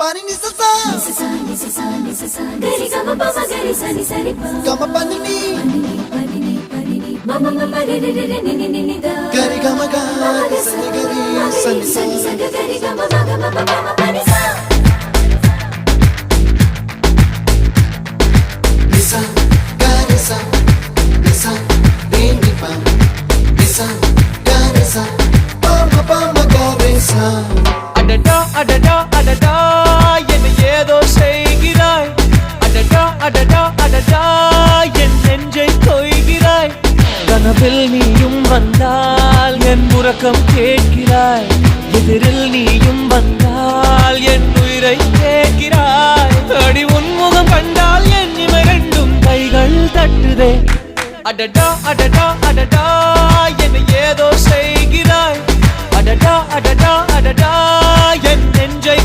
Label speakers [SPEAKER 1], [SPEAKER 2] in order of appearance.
[SPEAKER 1] Pani ni sa gari gama pa ma gari sa ni sa ri pa gama pani ni mama mama re re re ni ni ni da gari gama ga sa ni gari sa ni sa gari gama ma gama pa ma pani sa nisa gari sa nisa re ni pa nisa gari sa pa ma gari sa
[SPEAKER 2] adada adada adada என்ன ஏதோ செய்கிறாய் adada adada adada என் நெஞ்சை கொய்கிறாய் கனவில் நீயும் வந்தால் என் உறக்கம் கேட்கிறாய் எதிரில் நீயும் வந்தால் என் உயிரை கேட்கிறாய் அடி உன்முகம் கண்டால் என் இமை ரெண்டும் கைகள் தட்டுதே adada adada adada என்ன ஏதோ செய்கிறாய் adada adada adada என் நெஞ்சை